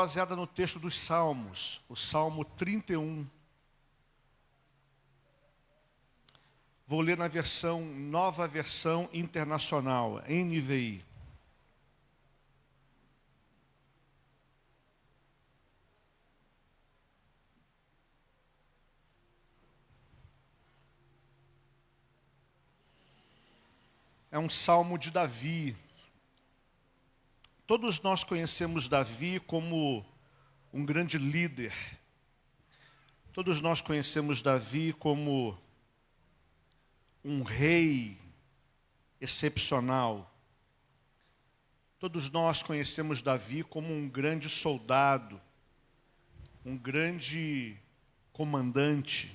baseada no texto dos Salmos, o Salmo 31. Vou ler na nova versão internacional, NVI. É um salmo de Davi. Todos nós conhecemos Davi como um grande líder. Todos nós conhecemos Davi como um rei excepcional. Todos nós conhecemos Davi como um grande soldado, um grande comandante.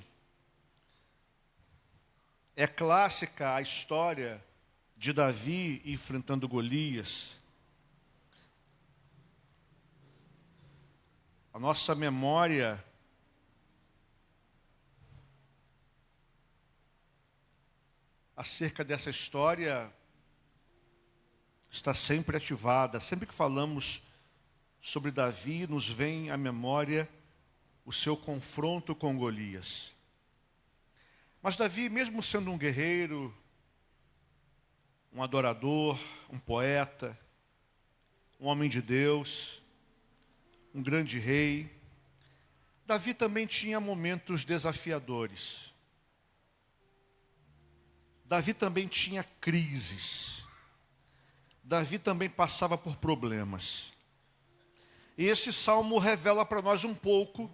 É clássica a história de Davi enfrentando Golias. A nossa memória acerca dessa história está sempre ativada. Sempre que falamos sobre Davi, nos vem à memória o seu confronto com Golias. Mas Davi, mesmo sendo um guerreiro, um adorador, um poeta, um homem de Deus, um grande rei, Davi também tinha momentos desafiadores. Davi também tinha crises. Davi também passava por problemas. E esse salmo revela para nós um pouco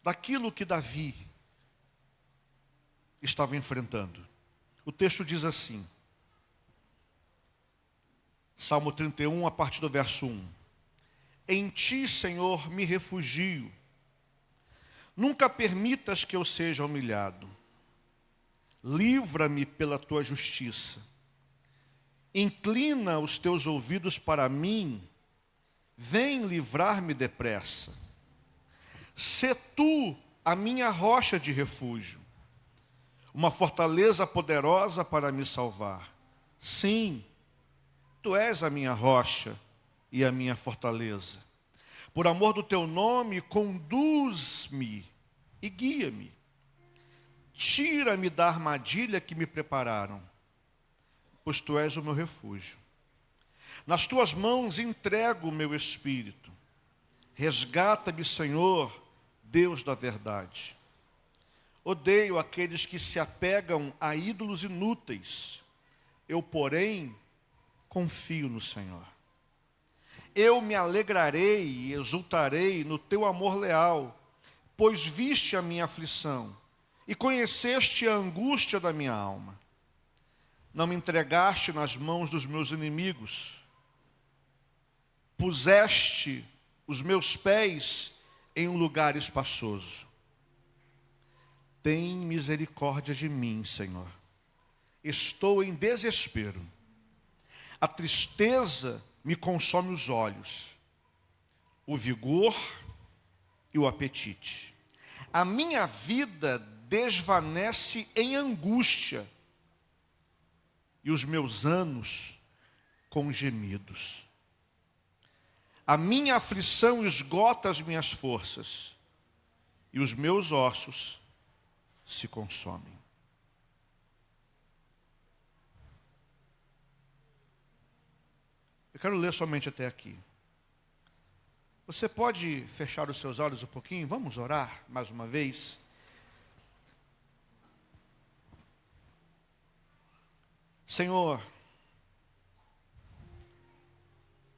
daquilo que Davi estava enfrentando. O texto diz assim, Salmo 31, a partir do verso 1. Em ti, Senhor, me refugio. Nunca permitas que eu seja humilhado. Livra-me pela tua justiça. Inclina os teus ouvidos para mim. Vem livrar-me depressa. Sê tu a minha rocha de refúgio, uma fortaleza poderosa para me salvar. Sim, tu és a minha rocha e a minha fortaleza. Por amor do teu nome, conduz-me e guia-me. Tira-me da armadilha que me prepararam, pois tu és o meu refúgio. Nas tuas mãos entrego o meu espírito. Resgata-me, Senhor, Deus da verdade. Odeio aqueles que se apegam a ídolos inúteis. Eu, porém, confio no Senhor. Eu me alegrarei e exultarei no teu amor leal, pois viste a minha aflição e conheceste a angústia da minha alma. Não me entregaste nas mãos dos meus inimigos. Puseste os meus pés em um lugar espaçoso. Tem misericórdia de mim, Senhor. Estou em desespero. A tristeza me consome os olhos, o vigor e o apetite. A minha vida desvanece em angústia e os meus anos com gemidos. A minha aflição esgota as minhas forças e os meus ossos se consomem. Eu quero ler somente até aqui. Você pode fechar os seus olhos um pouquinho? Vamos orar mais uma vez? Senhor,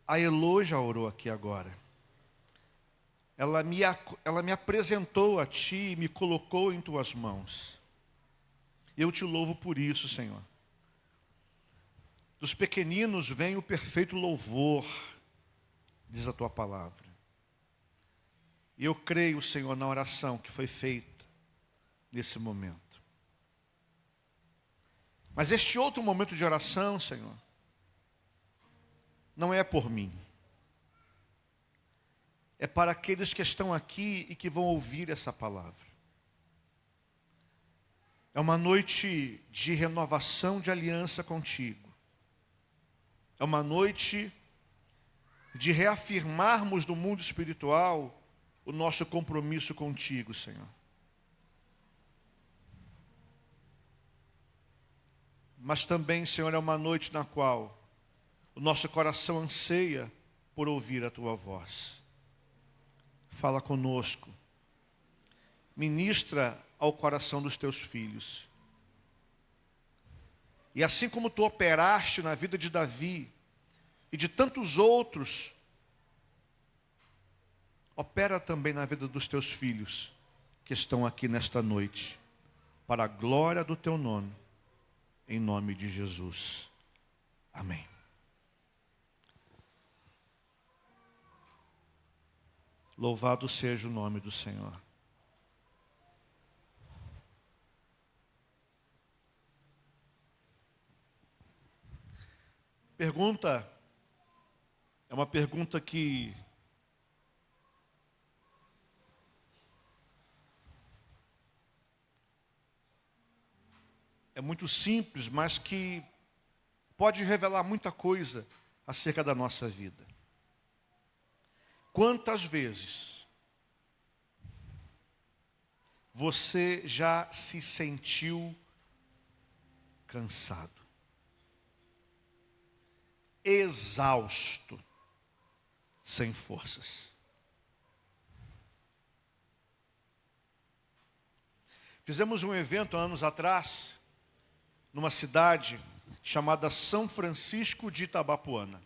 a Elô já orou aqui agora. Ela me apresentou a Ti e me colocou em Tuas mãos. Eu Te louvo por isso, Senhor. Dos pequeninos vem o perfeito louvor, diz a Tua palavra. E eu creio, Senhor, na oração que foi feita nesse momento. Mas este outro momento de oração, Senhor, não é por mim. É para aqueles que estão aqui e que vão ouvir essa palavra. É uma noite de renovação de aliança contigo. É uma noite de reafirmarmos no mundo espiritual o nosso compromisso contigo, Senhor. Mas também, Senhor, é uma noite na qual o nosso coração anseia por ouvir a Tua voz. Fala conosco. Ministra ao coração dos Teus filhos. E assim como Tu operaste na vida de Davi e de tantos outros, opera também na vida dos Teus filhos que estão aqui nesta noite, para a glória do Teu nome, em nome de Jesus. Amém. Louvado seja o nome do Senhor. Pergunta, é uma pergunta que é muito simples, mas que pode revelar muita coisa acerca da nossa vida. Quantas vezes você já se sentiu cansado, exausto, sem forças? Fizemos um evento há anos atrás, numa cidade chamada São Francisco de Itabapoana.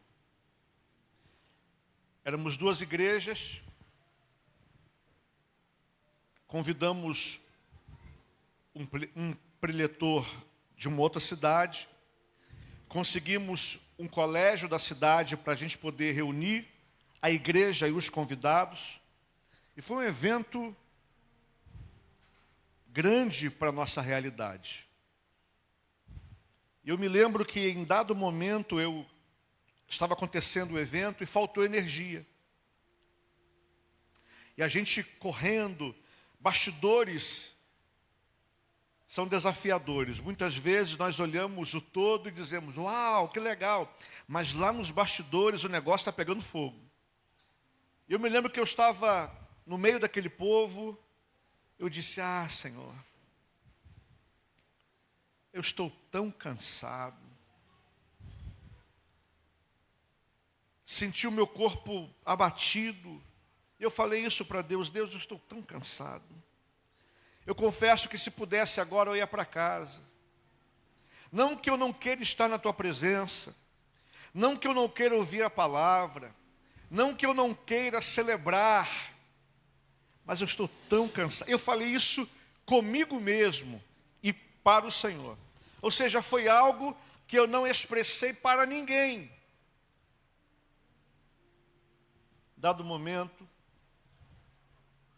Éramos duas igrejas, convidamos um preletor de uma outra cidade, conseguimos um colégio da cidade para a gente poder reunir a igreja e os convidados, e foi um evento grande para a nossa realidade. Eu me lembro que em dado momento estava acontecendo o evento e faltou energia. E a gente correndo, bastidores são desafiadores. Muitas vezes nós olhamos o todo e dizemos, uau, que legal. Mas lá nos bastidores o negócio está pegando fogo. Eu me lembro que eu estava no meio daquele povo, eu disse, Senhor, eu estou tão cansado. Senti o meu corpo abatido. Eu falei isso para Deus, Deus, eu estou tão cansado. Eu confesso que se pudesse agora eu ia para casa. Não que eu não queira estar na Tua presença. Não que eu não queira ouvir a palavra. Não que eu não queira celebrar. Mas eu estou tão cansado. Eu falei isso comigo mesmo e para o Senhor. Ou seja, foi algo que eu não expressei para ninguém. Dado momento,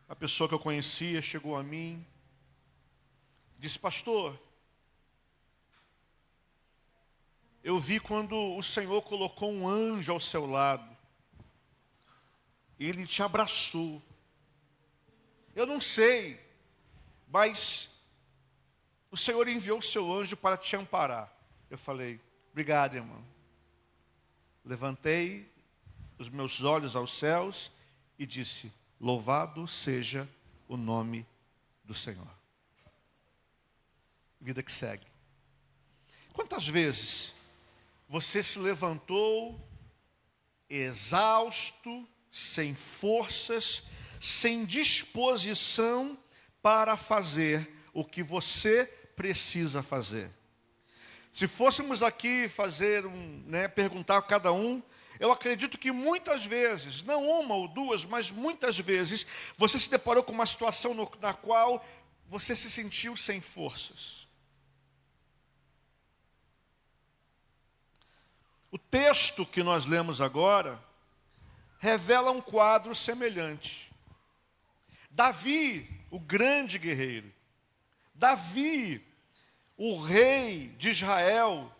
a pessoa que eu conhecia chegou a mim, disse, pastor, eu vi quando o Senhor colocou um anjo ao seu lado, e ele te abraçou. Eu não sei, mas o Senhor enviou o seu anjo para te amparar. Eu falei, obrigado, irmão. Levantei os meus olhos aos céus e disse, louvado seja o nome do Senhor. Vida que segue. Quantas vezes você se levantou exausto, sem forças, sem disposição para fazer o que você precisa fazer? Se fôssemos aqui fazer perguntar a cada um, eu acredito que muitas vezes, não uma ou duas, mas muitas vezes, você se deparou com uma situação na qual você se sentiu sem forças. O texto que nós lemos agora revela um quadro semelhante. Davi, o grande guerreiro, Davi, o rei de Israel,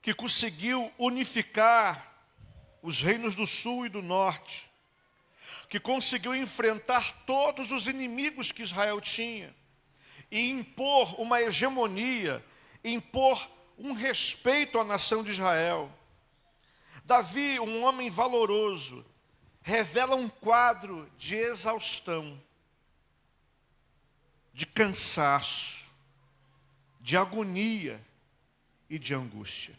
que conseguiu unificar os reinos do sul e do norte, que conseguiu enfrentar todos os inimigos que Israel tinha, e impor uma hegemonia, impor um respeito à nação de Israel. Davi, um homem valoroso, revela um quadro de exaustão, de cansaço, de agonia e de angústia.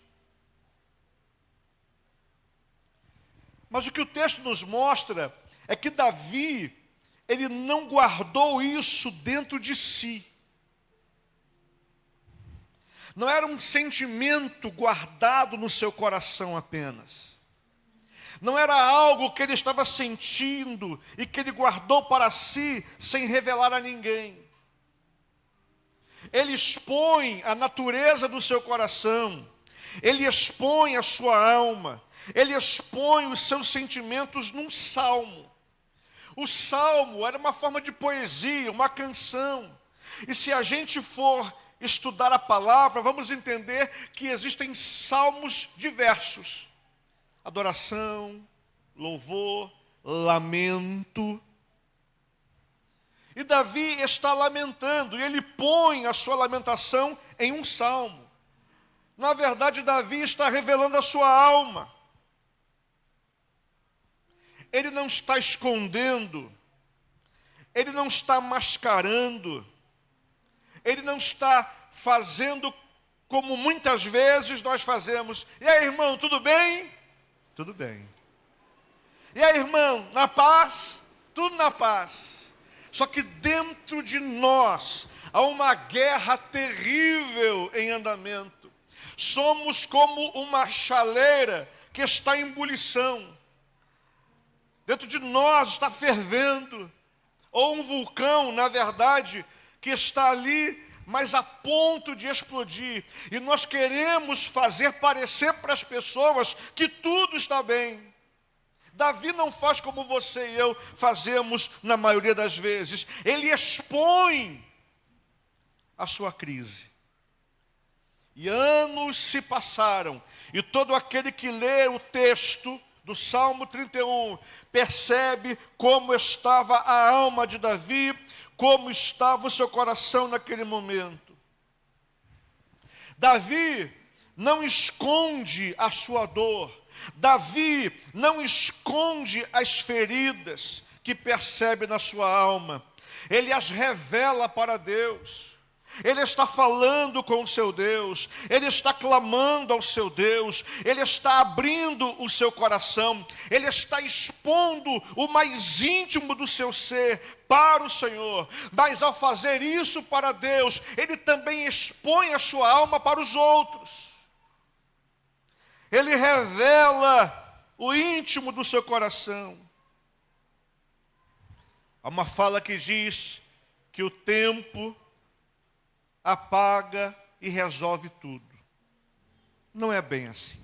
Mas o que o texto nos mostra é que Davi, ele não guardou isso dentro de si. Não era um sentimento guardado no seu coração apenas. Não era algo que ele estava sentindo e que ele guardou para si sem revelar a ninguém. Ele expõe a natureza do seu coração, ele expõe a sua alma, ele expõe os seus sentimentos num salmo. O salmo era uma forma de poesia, uma canção. E se a gente for estudar a palavra, vamos entender que existem salmos diversos: adoração, louvor, lamento. E Davi está lamentando, e ele põe a sua lamentação em um salmo. Na verdade, Davi está revelando a sua alma. Ele não está escondendo, ele não está mascarando, ele não está fazendo como muitas vezes nós fazemos. E aí, irmão, tudo bem? Tudo bem. E aí, irmão, na paz? Tudo na paz. Só que dentro de nós há uma guerra terrível em andamento. Somos como uma chaleira que está em ebulição. Dentro de nós está fervendo. Ou um vulcão, na verdade, que está ali, mas a ponto de explodir. E nós queremos fazer parecer para as pessoas que tudo está bem. Davi não faz como você e eu fazemos na maioria das vezes. Ele expõe a sua crise. E anos se passaram, e todo aquele que lê o texto do Salmo 31 percebe como estava a alma de Davi, como estava o seu coração naquele momento. Davi não esconde a sua dor. Davi não esconde as feridas que percebe na sua alma. Ele as revela para Deus. Ele está falando com o seu Deus, ele está clamando ao seu Deus, ele está abrindo o seu coração, ele está expondo o mais íntimo do seu ser para o Senhor. Mas ao fazer isso para Deus, ele também expõe a sua alma para os outros. Ele revela o íntimo do seu coração. Há uma fala que diz que o tempo apaga e resolve tudo. Não é bem assim.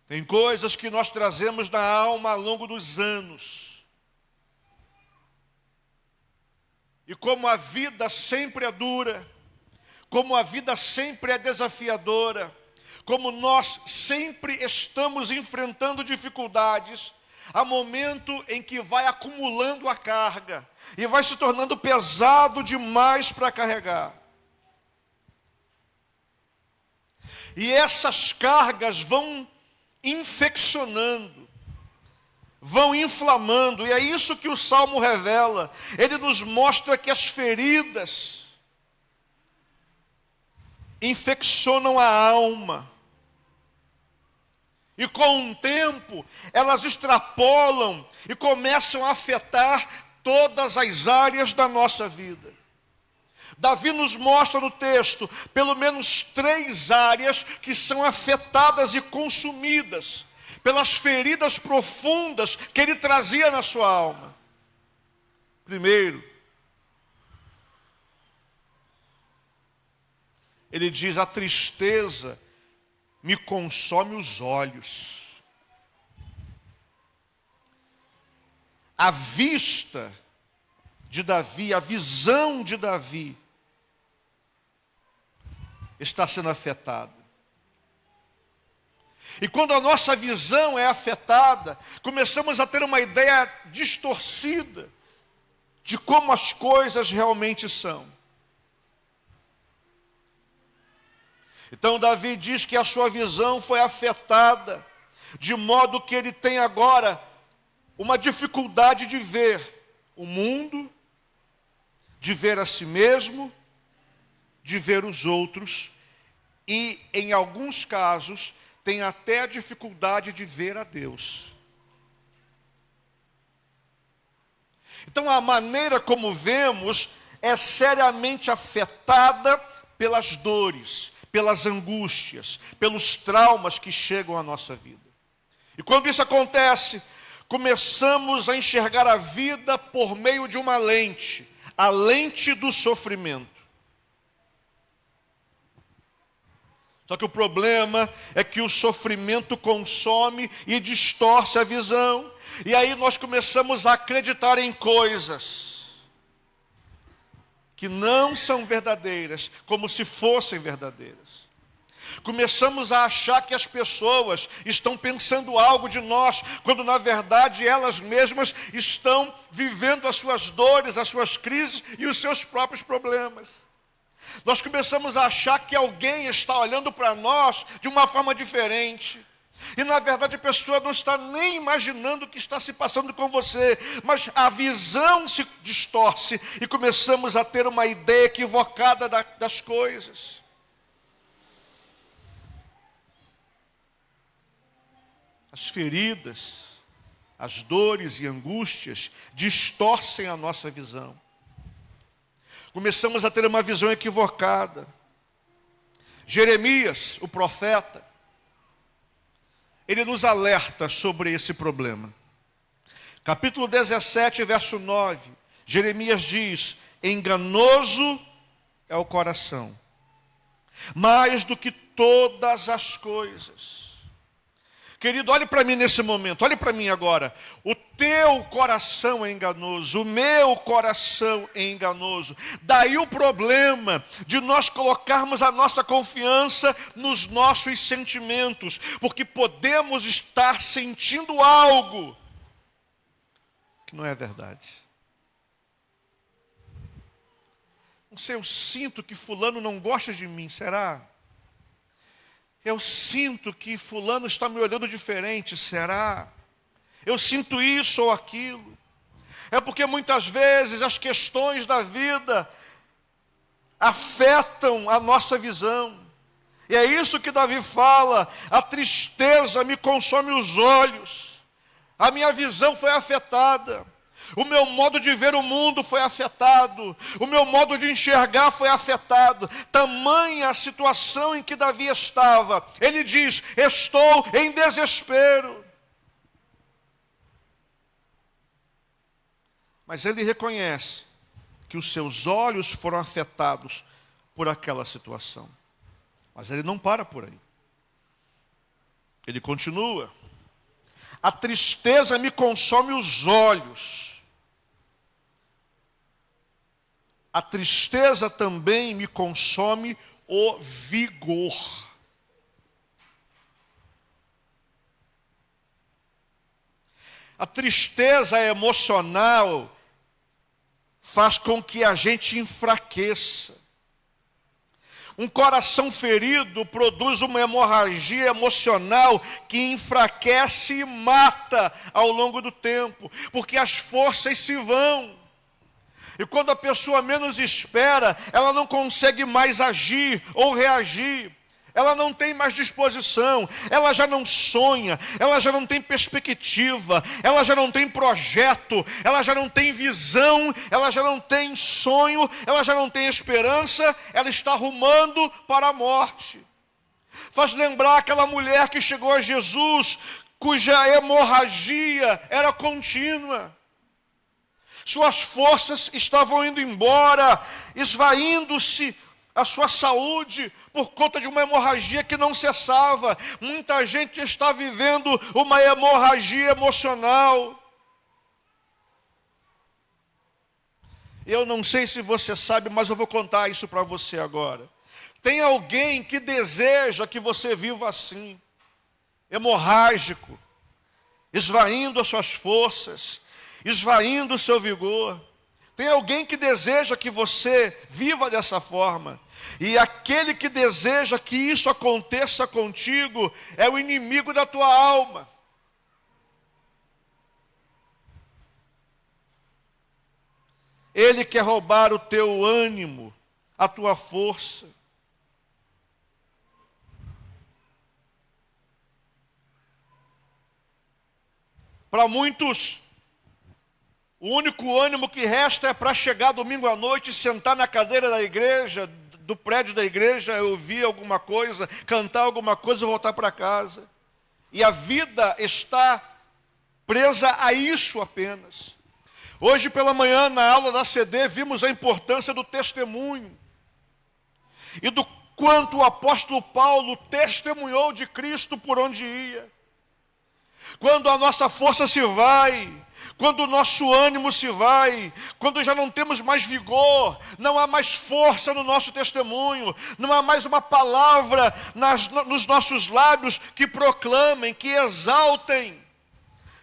Tem coisas que nós trazemos na alma ao longo dos anos. E como a vida sempre é dura, como a vida sempre é desafiadora, como nós sempre estamos enfrentando dificuldades, há momento em que vai acumulando a carga e vai se tornando pesado demais para carregar. E essas cargas vão infeccionando, vão inflamando, e é isso que o Salmo revela. Ele nos mostra que as feridas infeccionam a alma. E com o tempo, elas extrapolam e começam a afetar todas as áreas da nossa vida. Davi nos mostra no texto pelo menos 3 áreas que são afetadas e consumidas pelas feridas profundas que ele trazia na sua alma. Primeiro, ele diz: a tristeza me consome os olhos. A vista de Davi, a visão de Davi está sendo afetada. E quando a nossa visão é afetada, começamos a ter uma ideia distorcida de como as coisas realmente são. Então Davi diz que a sua visão foi afetada, de modo que ele tem agora uma dificuldade de ver o mundo, de ver a si mesmo, de ver os outros, e em alguns casos tem até a dificuldade de ver a Deus. Então a maneira como vemos é seriamente afetada pelas dores, pelas angústias, pelos traumas que chegam à nossa vida. E quando isso acontece, começamos a enxergar a vida por meio de uma lente, a lente do sofrimento. Só que o problema é que o sofrimento consome e distorce a visão. E aí nós começamos a acreditar em coisas que não são verdadeiras, como se fossem verdadeiras. Começamos a achar que as pessoas estão pensando algo de nós, quando na verdade elas mesmas estão vivendo as suas dores, as suas crises e os seus próprios problemas. Nós começamos a achar que alguém está olhando para nós de uma forma diferente. E na verdade a pessoa não está nem imaginando o que está se passando com você, mas a visão se distorce e começamos a ter uma ideia equivocada das coisas. As feridas, as dores e angústias distorcem a nossa visão. Começamos a ter uma visão equivocada. Jeremias, o profeta, ele nos alerta sobre esse problema. Capítulo 17, verso 9, Jeremias diz: enganoso é o coração, mais do que todas as coisas. Querido, olhe para mim nesse momento, olhe para mim agora. O teu coração é enganoso, o meu coração é enganoso. Daí o problema de nós colocarmos a nossa confiança nos nossos sentimentos, porque podemos estar sentindo algo que não é verdade. Não sei, eu sinto que fulano não gosta de mim, será? Eu sinto que fulano está me olhando diferente, será? Eu sinto isso ou aquilo. É porque muitas vezes as questões da vida afetam a nossa visão. E é isso que Davi fala: a tristeza me consome os olhos. A minha visão foi afetada. O meu modo de ver o mundo foi afetado. O meu modo de enxergar foi afetado. Tamanha a situação em que Davi estava. Ele diz: estou em desespero. Mas ele reconhece que os seus olhos foram afetados por aquela situação. Mas ele não para por aí. Ele continua: a tristeza me consome os olhos. A tristeza também me consome o vigor. A tristeza emocional faz com que a gente enfraqueça. Um coração ferido produz uma hemorragia emocional que enfraquece e mata ao longo do tempo, porque as forças se vão. E quando a pessoa menos espera, ela não consegue mais agir ou reagir. Ela não tem mais disposição, ela já não sonha, ela já não tem perspectiva, ela já não tem projeto, ela já não tem visão, ela já não tem sonho, ela já não tem esperança, ela está rumando para a morte. Faz lembrar aquela mulher que chegou a Jesus, cuja hemorragia era contínua. Suas forças estavam indo embora, esvaindo-se a sua saúde por conta de uma hemorragia que não cessava. Muita gente está vivendo uma hemorragia emocional. Eu não sei se você sabe, mas eu vou contar isso para você agora. Tem alguém que deseja que você viva assim, hemorrágico, esvaindo as suas forças, esvaindo o seu vigor. Tem alguém que deseja que você viva dessa forma. E aquele que deseja que isso aconteça contigo é o inimigo da tua alma. Ele quer roubar o teu ânimo, a tua força. Para muitos, o único ânimo que resta é para chegar domingo à noite, sentar na cadeira da igreja, do prédio da igreja, ouvir alguma coisa, cantar alguma coisa e voltar para casa. E a vida está presa a isso apenas. Hoje pela manhã, na aula da CD, vimos a importância do testemunho. E do quanto o apóstolo Paulo testemunhou de Cristo por onde ia. Quando a nossa força se vai, quando o nosso ânimo se vai, quando já não temos mais vigor, não há mais força no nosso testemunho, não há mais uma palavra nos nossos lábios que proclamem, que exaltem,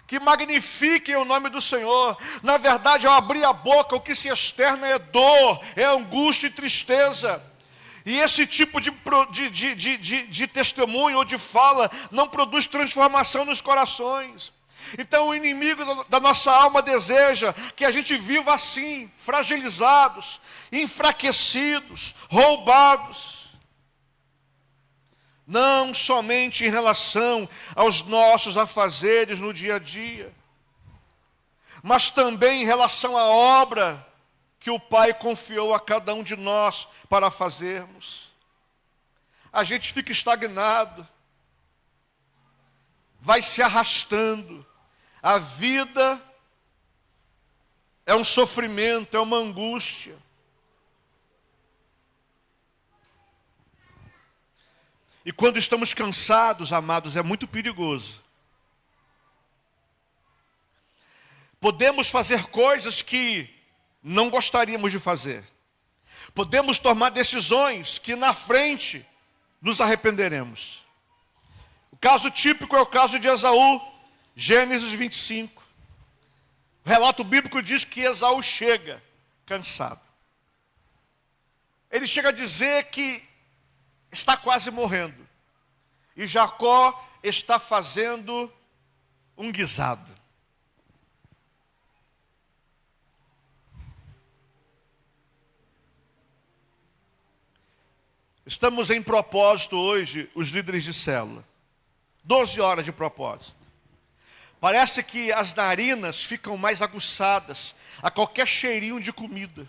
que magnifiquem o nome do Senhor. Na verdade, ao abrir a boca, o que se externa é dor, é angústia e tristeza. E esse tipo de testemunho ou de fala não produz transformação nos corações. Então o inimigo da nossa alma deseja que a gente viva assim, fragilizados, enfraquecidos, roubados. Não somente em relação aos nossos afazeres no dia a dia, mas também em relação à obra que o Pai confiou a cada um de nós para fazermos. A gente fica estagnado, vai se arrastando. A vida é um sofrimento, é uma angústia. E quando estamos cansados, amados, é muito perigoso. Podemos fazer coisas que não gostaríamos de fazer. Podemos tomar decisões que na frente nos arrependeremos. O caso típico é o caso de Esaú, Gênesis 25. O relato bíblico diz que Esaú chega cansado. Ele chega a dizer que está quase morrendo. E Jacó está fazendo um guisado. Estamos em propósito hoje, os líderes de célula. 12 horas de propósito. Parece que as narinas ficam mais aguçadas a qualquer cheirinho de comida.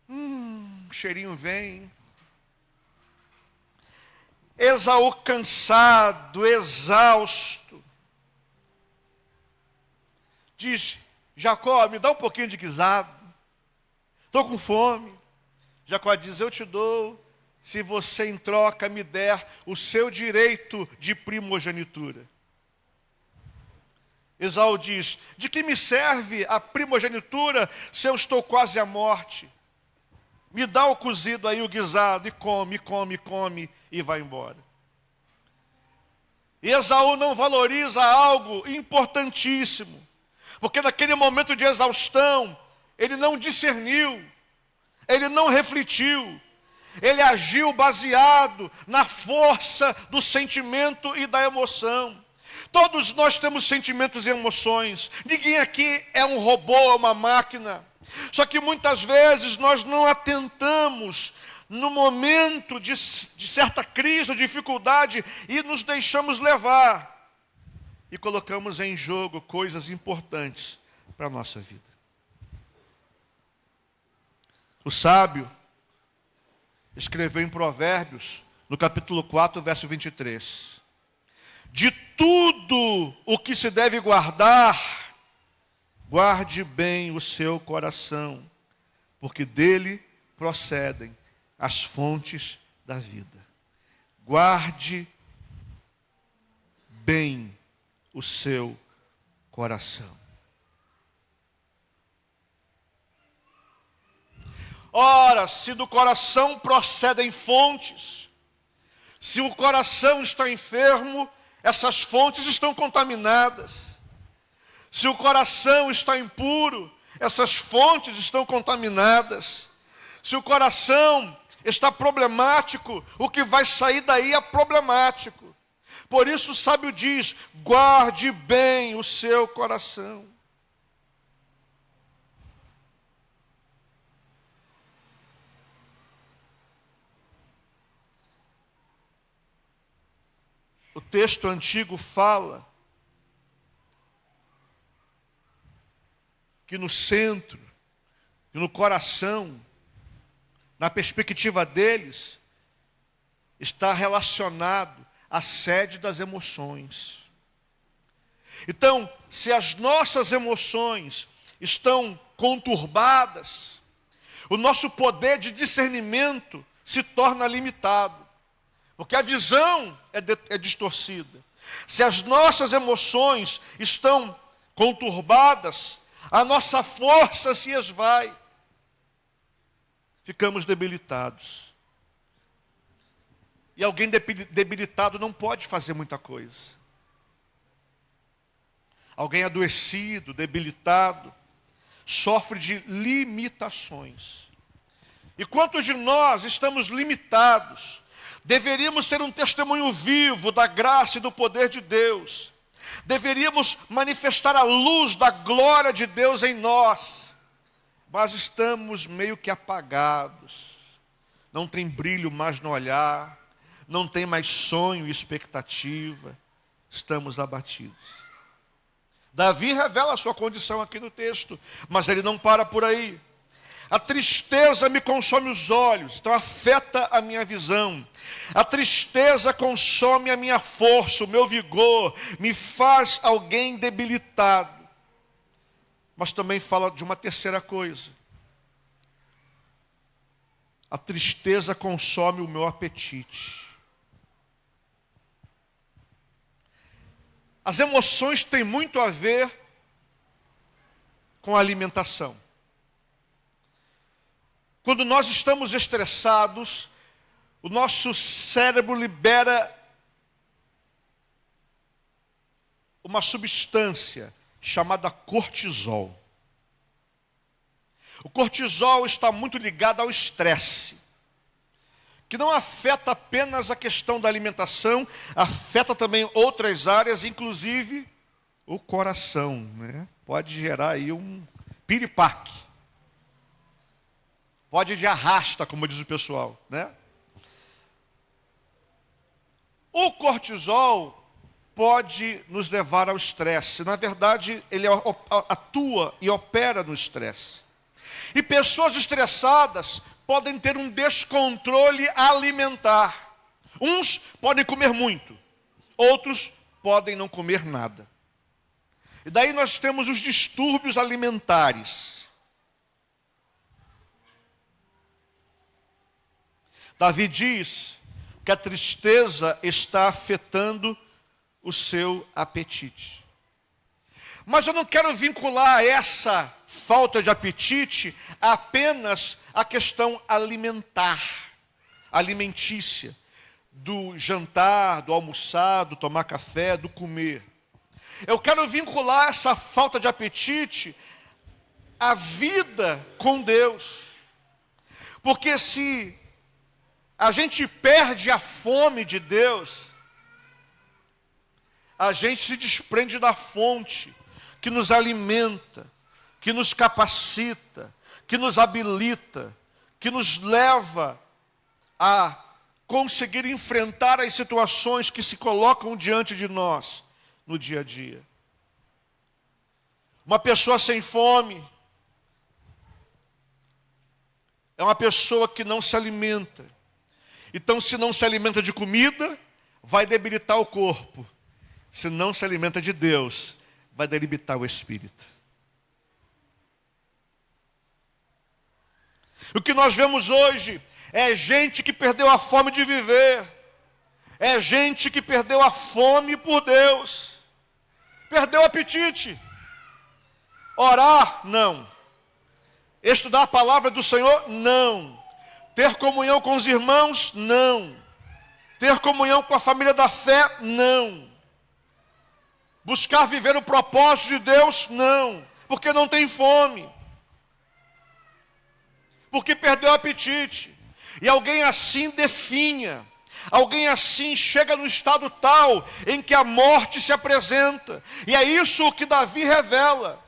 O cheirinho vem. Esaú cansado, exausto. Diz, Jacó, me dá um pouquinho de guisado. Estou com fome. Jacó diz, eu te dou, se você em troca me der o seu direito de primogenitura. Esaú diz, de que me serve a primogenitura se eu estou quase à morte? Me dá o cozido aí, o guisado, e come, come, come, e vai embora. E Esaú não valoriza algo importantíssimo, porque naquele momento de exaustão, ele não discerniu, ele não refletiu, ele agiu baseado na força do sentimento e da emoção. Todos nós temos sentimentos e emoções, ninguém aqui é um robô, é uma máquina. Só que muitas vezes nós não atentamos no momento de certa crise ou dificuldade e nos deixamos levar. E colocamos em jogo coisas importantes para a nossa vida. O sábio escreveu em Provérbios, no capítulo 4, verso 23. De tudo o que se deve guardar, guarde bem o seu coração, porque dele procedem as fontes da vida. Guarde bem o seu coração. Ora, se do coração procedem fontes, se o coração está enfermo, essas fontes estão contaminadas. Se o coração está impuro, essas fontes estão contaminadas. Se o coração está problemático, o que vai sair daí é problemático. Por isso o sábio diz: guarde bem o seu coração. O texto antigo fala que no centro, e no coração, na perspectiva deles, está relacionado à sede das emoções. Então, se as nossas emoções estão conturbadas, o nosso poder de discernimento se torna limitado, porque a visão é distorcida. Se as nossas emoções estão conturbadas, a nossa força se esvai. Ficamos debilitados. E alguém debilitado não pode fazer muita coisa. Alguém adoecido, debilitado, sofre de limitações. E quantos de nós estamos limitados? Deveríamos ser um testemunho vivo da graça e do poder de Deus. Deveríamos manifestar a luz da glória de Deus em nós. Mas estamos meio que apagados. Não tem brilho mais no olhar. Não tem mais sonho e expectativa. Estamos abatidos. Davi revela a sua condição aqui no texto, mas ele não para por aí. A tristeza me consome os olhos, então afeta a minha visão. A tristeza consome a minha força, o meu vigor, me faz alguém debilitado. Mas também fala de uma terceira coisa. A tristeza consome o meu apetite. As emoções têm muito a ver com a alimentação. Quando nós estamos estressados, o nosso cérebro libera uma substância chamada cortisol. O cortisol está muito ligado ao estresse, que não afeta apenas a questão da alimentação, afeta também outras áreas, inclusive o coração, né? Pode gerar aí um piripaque. Pode ir de arrasta, como diz o pessoal, né? O cortisol pode nos levar ao estresse. Na verdade, ele atua e opera no estresse. E pessoas estressadas podem ter um descontrole alimentar. Uns podem comer muito, outros podem não comer nada. E daí nós temos os distúrbios alimentares. Davi diz que a tristeza está afetando o seu apetite. Mas eu não quero vincular essa falta de apetite apenas à questão alimentar, alimentícia, do jantar, do almoçar, do tomar café, do comer. Eu quero vincular essa falta de apetite à vida com Deus. Porque se a gente perde a fome de Deus, a gente se desprende da fonte que nos alimenta, que nos capacita, que nos habilita, que nos leva a conseguir enfrentar as situações que se colocam diante de nós no dia a dia. Uma pessoa sem fome é uma pessoa que não se alimenta. Então, se não se alimenta de comida, vai debilitar o corpo. Se não se alimenta de Deus, vai debilitar o espírito. O que nós vemos hoje é gente que perdeu a fome de viver. É gente que perdeu a fome por Deus. Perdeu o apetite. Orar, não. Estudar a palavra do Senhor, não. Ter comunhão com os irmãos, não. Ter comunhão com a família da fé, não. Buscar viver o propósito de Deus? Não, porque não tem fome. Porque perdeu o apetite. E alguém assim definha. Alguém assim chega no estado tal em que a morte se apresenta. E é isso que Davi revela.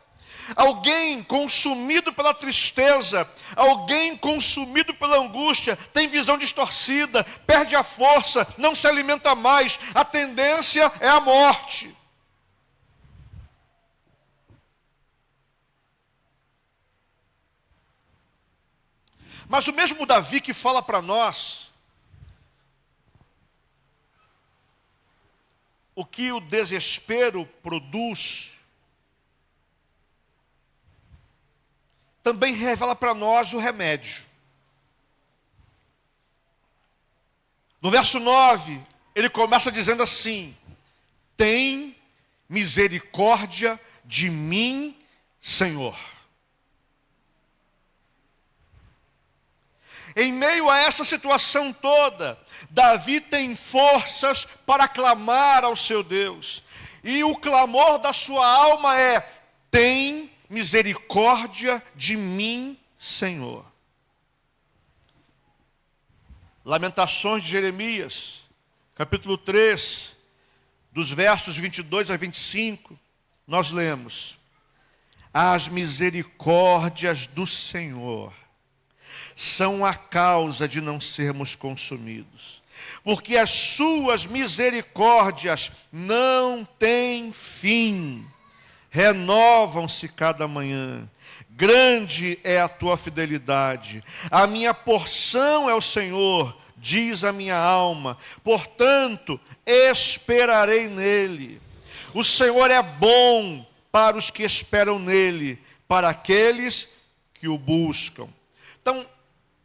Alguém consumido pela tristeza, alguém consumido pela angústia, tem visão distorcida, perde a força, não se alimenta mais. A tendência é a morte. Mas o mesmo Davi que fala para nós o que o desespero produz, também revela para nós o remédio. No verso 9, ele começa dizendo assim: tem misericórdia de mim, Senhor. Em meio a essa situação toda, Davi tem forças para clamar ao seu Deus. E o clamor da sua alma é: tem misericórdia de mim, Senhor. Lamentações de Jeremias, capítulo 3, dos versos 22 a 25, nós lemos: as misericórdias do Senhor são a causa de não sermos consumidos, porque as suas misericórdias não têm fim, renovam-se cada manhã. Grande é a tua fidelidade. A minha porção é o Senhor, diz a minha alma, portanto esperarei nele. O Senhor é bom para os que esperam nele, para aqueles que o buscam. Então,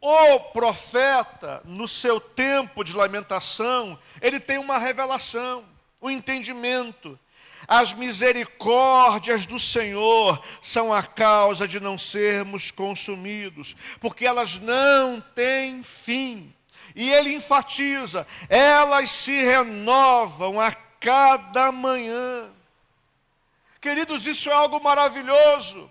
o profeta, no seu tempo de lamentação, ele tem uma revelação, um entendimento. As misericórdias do Senhor são a causa de não sermos consumidos, porque elas não têm fim. E ele enfatiza: elas se renovam a cada manhã. Queridos, isso é algo maravilhoso.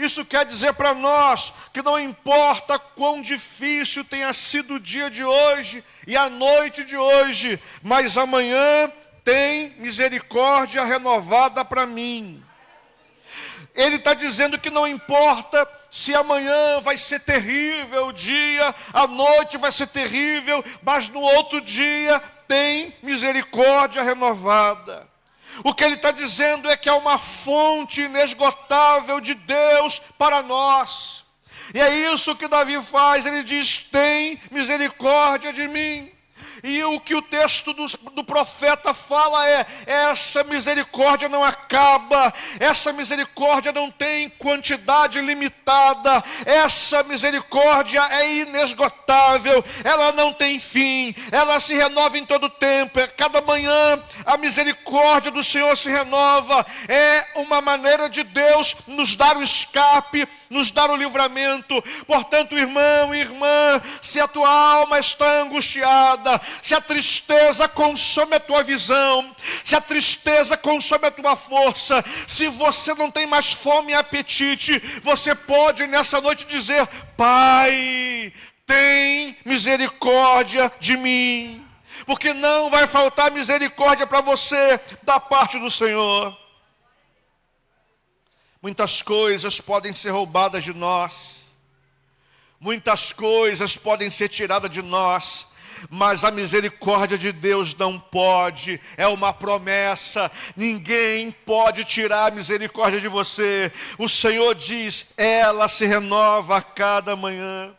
Isso quer dizer para nós que não importa quão difícil tenha sido o dia de hoje e a noite de hoje, mas amanhã tem misericórdia renovada para mim. Ele está dizendo que não importa se amanhã vai ser terrível o dia, a noite vai ser terrível, mas no outro dia tem misericórdia renovada. O que ele está dizendo é que há uma fonte inesgotável de Deus para nós. E é isso que Davi faz, ele diz: tem misericórdia de mim. E o que o texto do profeta fala é: essa misericórdia não acaba, essa misericórdia não tem quantidade limitada, essa misericórdia é inesgotável, ela não tem fim, ela se renova em todo tempo. Cada manhã a misericórdia do Senhor se renova. É uma maneira de Deus nos dar o escape, nos dar o livramento. Portanto, irmão e irmã, se a tua alma está angustiada, se a tristeza consome a tua visão, se a tristeza consome a tua força, se você não tem mais fome e apetite, você pode nessa noite dizer: Pai, tem misericórdia de mim, porque não vai faltar misericórdia para você da parte do Senhor. Muitas coisas podem ser roubadas de nós, muitas coisas podem ser tiradas de nós, mas a misericórdia de Deus não pode. É uma promessa, ninguém pode tirar a misericórdia de você. O Senhor diz: ela se renova a cada manhã.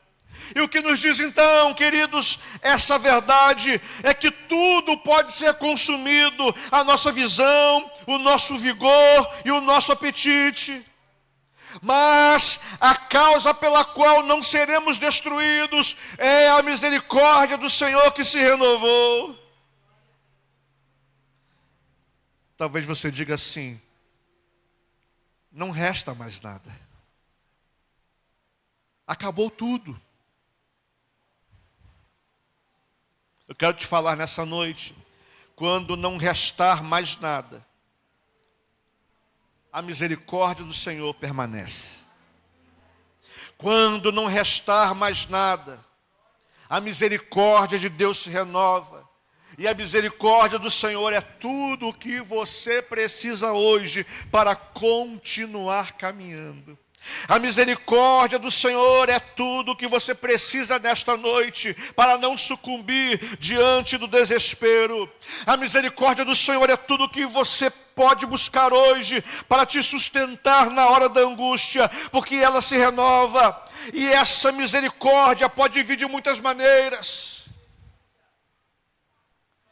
E o que nos diz então, queridos, essa verdade é que tudo pode ser consumido, a nossa visão, o nosso vigor e o nosso apetite. Mas a causa pela qual não seremos destruídos é a misericórdia do Senhor que se renovou. Talvez você diga assim: não resta mais nada, acabou tudo. Eu quero te falar nessa noite: quando não restar mais nada, a misericórdia do Senhor permanece. Quando não restar mais nada, a misericórdia de Deus se renova. E a misericórdia do Senhor é tudo o que você precisa hoje para continuar caminhando. A misericórdia do Senhor é tudo o que você precisa nesta noite para não sucumbir diante do desespero. A misericórdia do Senhor é tudo o que você pode buscar hoje para te sustentar na hora da angústia, porque ela se renova. E essa misericórdia pode vir de muitas maneiras.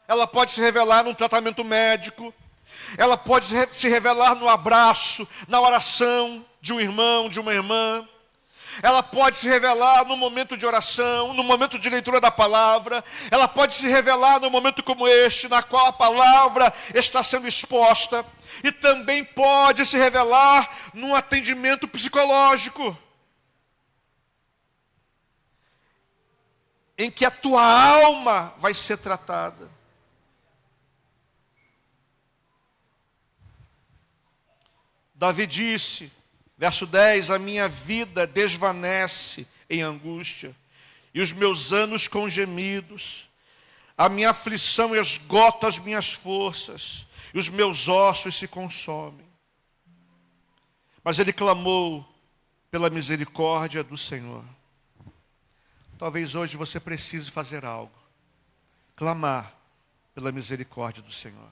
Ela pode se revelar num tratamento médico, ela pode se revelar no abraço, na oração de um irmão, de uma irmã. Ela pode se revelar no momento de oração, no momento de leitura da palavra. Ela pode se revelar num momento como este, na qual a palavra está sendo exposta. E também pode se revelar num atendimento psicológico, em que a tua alma vai ser tratada. Davi disse, verso 10, a minha vida desvanece em angústia, e os meus anos com gemidos. A minha aflição esgota as minhas forças, e os meus ossos se consomem. Mas ele clamou pela misericórdia do Senhor. Talvez hoje você precise fazer algo. Clamar pela misericórdia do Senhor.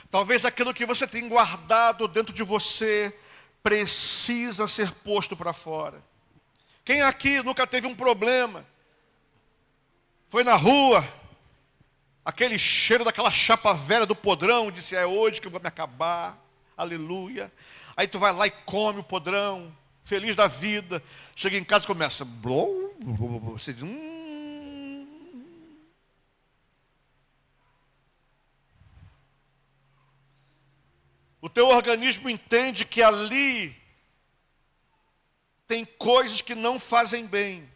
Talvez aquilo que você tem guardado dentro de você precisa ser posto para fora. Quem aqui nunca teve um problema? Foi na rua, aquele cheiro daquela chapa velha do podrão, disse, é hoje que eu vou me acabar, aleluia. Aí tu vai lá e come o podrão, feliz da vida. Chega em casa e começa, você diz, O teu organismo entende que ali tem coisas que não fazem bem.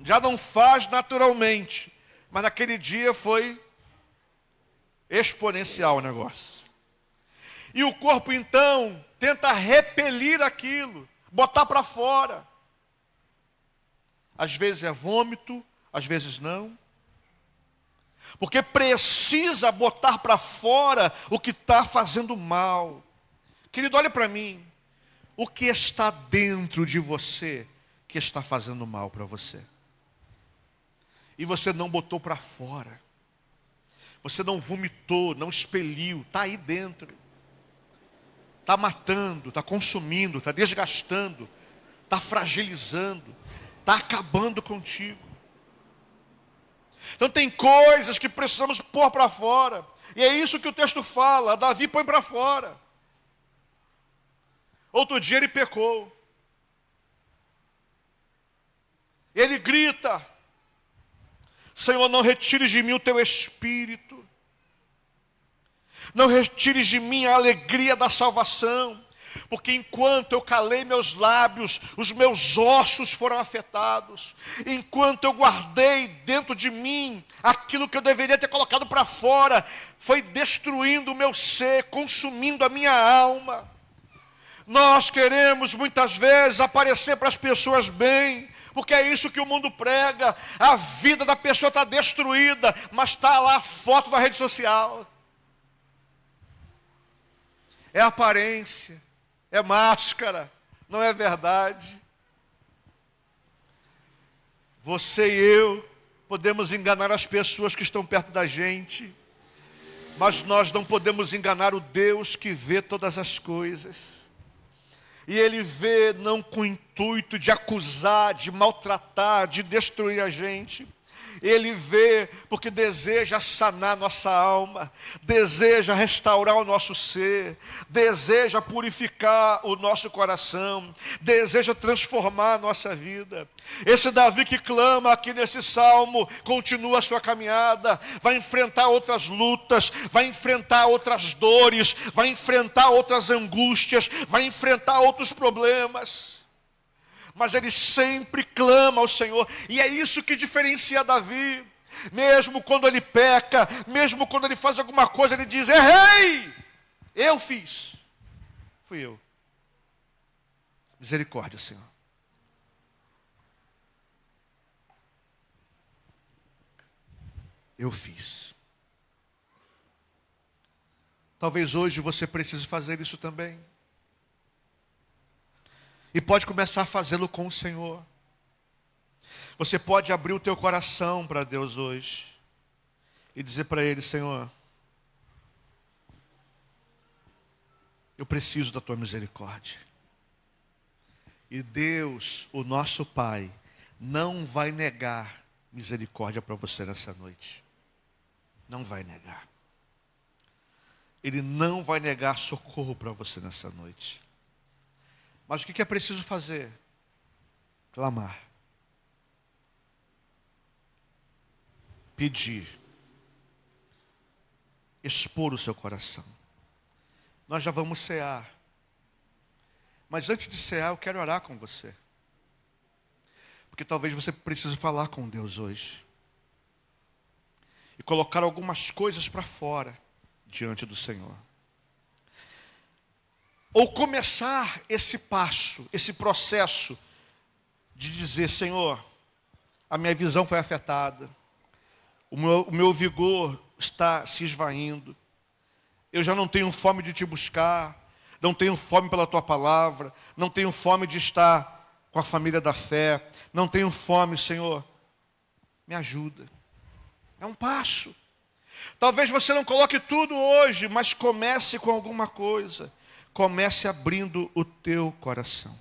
Já não faz naturalmente, mas naquele dia foi exponencial o negócio. E o corpo então tenta repelir aquilo, botar para fora. Às vezes é vômito, às vezes não. Porque precisa botar para fora o que está fazendo mal. Querido, olha para mim. O que está dentro de você que está fazendo mal para você? E você não botou para fora. Você não vomitou, não expeliu. Está aí dentro. Está matando, está consumindo, está desgastando, está fragilizando, está acabando contigo. Então tem coisas que precisamos pôr para fora. E é isso que o texto fala. Davi põe para fora. Outro dia ele pecou. Ele grita, Senhor, não retires de mim o teu espírito. Não retires de mim a alegria da salvação. Porque enquanto eu calei meus lábios, os meus ossos foram afetados. Enquanto eu guardei dentro de mim aquilo que eu deveria ter colocado para fora, foi destruindo o meu ser, consumindo a minha alma. Nós queremos muitas vezes aparecer para as pessoas bem, porque é isso que o mundo prega. A vida da pessoa está destruída, mas está lá a foto na rede social. É aparência. É máscara, não é verdade. Você e eu podemos enganar as pessoas que estão perto da gente, mas nós não podemos enganar o Deus que vê todas as coisas. E Ele vê não com o intuito de acusar, de maltratar, de destruir a gente. Ele vê porque deseja sanar nossa alma, deseja restaurar o nosso ser, deseja purificar o nosso coração, deseja transformar a nossa vida. Esse Davi que clama aqui nesse salmo, continua a sua caminhada, vai enfrentar outras lutas, vai enfrentar outras dores, vai enfrentar outras angústias, vai enfrentar outros problemas. Mas ele sempre clama ao Senhor. E é isso que diferencia Davi. Mesmo quando ele peca, mesmo quando ele faz alguma coisa, ele diz, errei, eu fiz. Fui eu. Misericórdia, Senhor. Eu fiz. Talvez hoje você precise fazer isso também. E pode começar a fazê-lo com o Senhor. Você pode abrir o teu coração para Deus hoje. E dizer para Ele: Senhor, eu preciso da tua misericórdia. E Deus, o nosso Pai, não vai negar misericórdia para você nessa noite. Não vai negar. Ele não vai negar socorro para você nessa noite. Mas o que é preciso fazer? Clamar. Pedir. Expor o seu coração. Nós já vamos cear. Mas antes de cear, eu quero orar com você. Porque talvez você precise falar com Deus hoje. E colocar algumas coisas para fora diante do Senhor. Ou começar esse passo, esse processo de dizer: Senhor, a minha visão foi afetada. O meu vigor está se esvaindo. Eu já não tenho fome de te buscar. Não tenho fome pela tua palavra. Não tenho fome de estar com a família da fé. Não tenho fome, Senhor. Me ajuda. É um passo. Talvez você não coloque tudo hoje, mas comece com alguma coisa. Comece abrindo o teu coração.